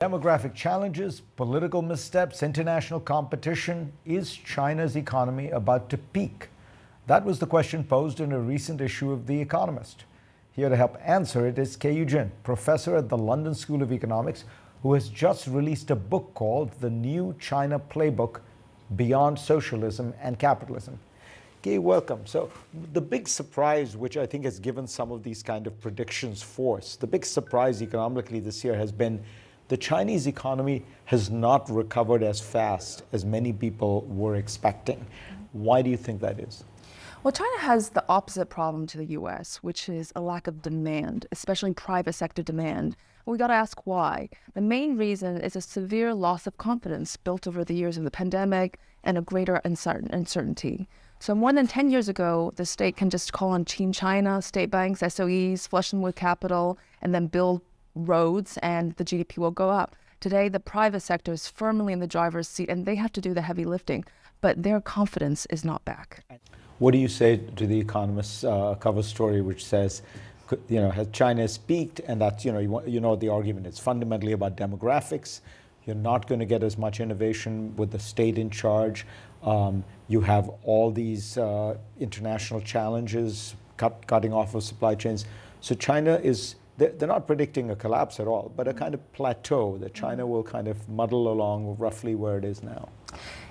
Demographic challenges, political missteps, international competition. Is China's economy about to peak? That was the question posed in a recent issue of The Economist. Here to help answer it is Keyun, professor at the London School of Economics, who has just released a book called The New China Playbook, Beyond Socialism and Capitalism. Kay, welcome. So the big surprise, which I think has given some of these kind of predictions force, the big surprise economically this year has been the Chinese economy has not recovered as fast as many people were expecting. Why do you think that is? Well, China has the opposite problem to the US, which is a lack of demand, especially private sector demand. We got to ask why. The main reason is a severe loss of confidence built over the years of the pandemic and a greater uncertainty. So more than 10 years ago, the state can just call on Team China, state banks, SOEs, flush them with capital, and then build roads and the GDP will go up. Today, the private sector is firmly in the driver's seat and they have to do the heavy lifting, but their confidence is not back. What do you say to The Economist's cover story, which says, has China has peaked, and that's, the argument is fundamentally about demographics. You're not going to get as much innovation with the state in charge. You have all these international challenges, cutting off of supply chains. So China is, they're not predicting a collapse at all, but a kind of plateau that China will kind of muddle along roughly where it is now.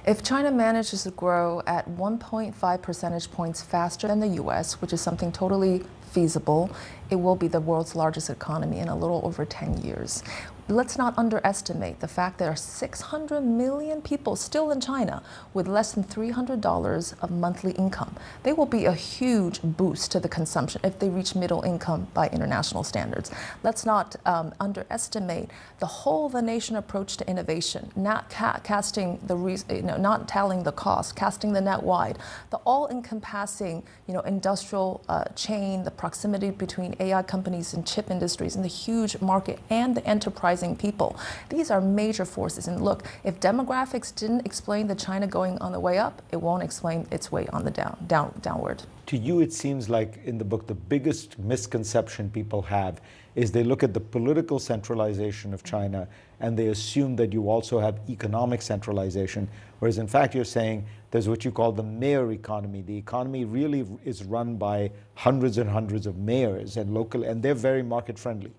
If China manages to grow at 1.5 percentage points faster than the US, which is something totally feasible, it will be the world's largest economy in a little over 10 years. Let's not underestimate the fact there are 600 million people still in China with less than $300 of monthly income. They will be a huge boost to the consumption if they reach middle income by international standards. Let's not underestimate the whole of the nation approach to innovation, not casting the not telling the cost, casting the net wide, the all-encompassing industrial chain, the proximity between AI companies and chip industries and the huge market and the enterprising people. These are major forces. And look, if demographics didn't explain the China going on the way up, it won't explain its way on the downward. To you, it seems like in the book, the biggest misconception people have is they look at the political centralization of China and they assume that you also have economic centralization, whereas in fact you're saying there's what you call the mayor economy. The economy really is run by hundreds and hundreds of mayors and local, and they're very market friendly.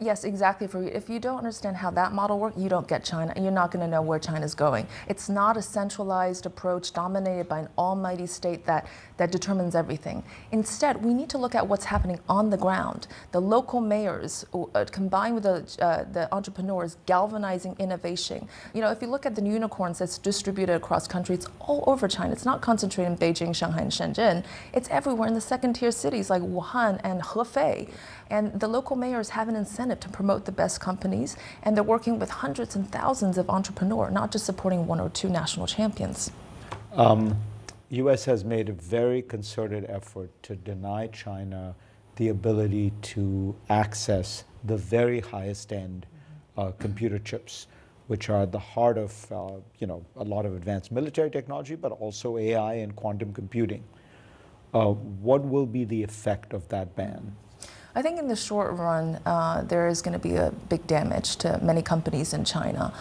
Yes, exactly. If you don't understand how that model works, you don't get China, and you're not going to know where China's going. It's not a centralized approach dominated by an almighty state that determines everything. Instead, we need to look at what's happening on the ground. The local mayors, combined with the entrepreneurs, galvanizing innovation. If you look at the unicorns that's distributed across countries, it's all over China. It's not concentrated in Beijing, Shanghai, and Shenzhen. It's everywhere in the second-tier cities like Wuhan and Hefei. And the local mayors have an incentive to promote the best companies, and they're working with hundreds and thousands of entrepreneurs, not just supporting one or two national champions. U.S. has made a very concerted effort to deny China the ability to access the very highest end computer chips, which are at the heart of a lot of advanced military technology, but also AI and quantum computing. What will be the effect of that ban? I think in the short run, there is going to be a big damage to many companies in China.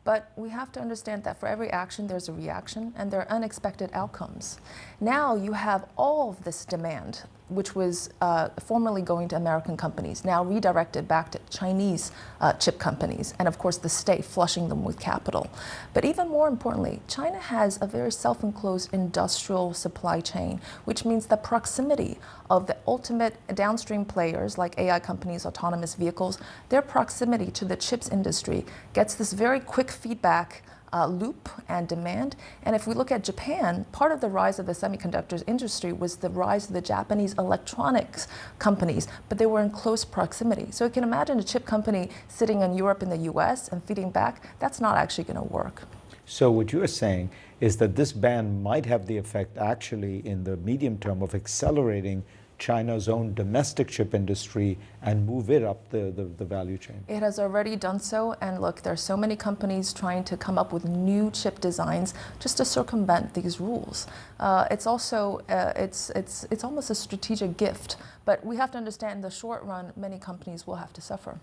But we have to understand that for every action, there's a reaction, and there are unexpected outcomes. Now you have all of this demand, which was formerly going to American companies, now redirected back to Chinese chip companies, and of course the state flushing them with capital. But even more importantly, China has a very self-enclosed industrial supply chain, which means the proximity of the ultimate downstream players like AI companies, autonomous vehicles, their proximity to the chips industry gets this very quick feedback loop and demand. And if we look at Japan, part of the rise of the semiconductors industry was the rise of the Japanese electronics companies, but they were in close proximity. So you can imagine a chip company sitting in Europe and the US and feeding back. That's not actually going to work. So what you're saying is that this ban might have the effect actually in the medium term of accelerating China's own domestic chip industry and move it up the value chain. It has already done so, and look, there are so many companies trying to come up with new chip designs just to circumvent these rules. It's also, it's almost a strategic gift, but we have to understand in the short run, many companies will have to suffer.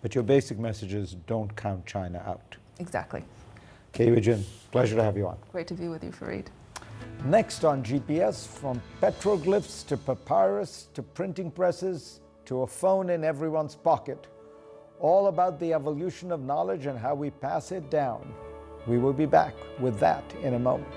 But your basic message is don't count China out. Exactly. Keyun, pleasure to have you on. Great to be with you, Fareed. Next on GPS, from petroglyphs to papyrus to printing presses to a phone in everyone's pocket, all about the evolution of knowledge and how we pass it down. We will be back with that in a moment.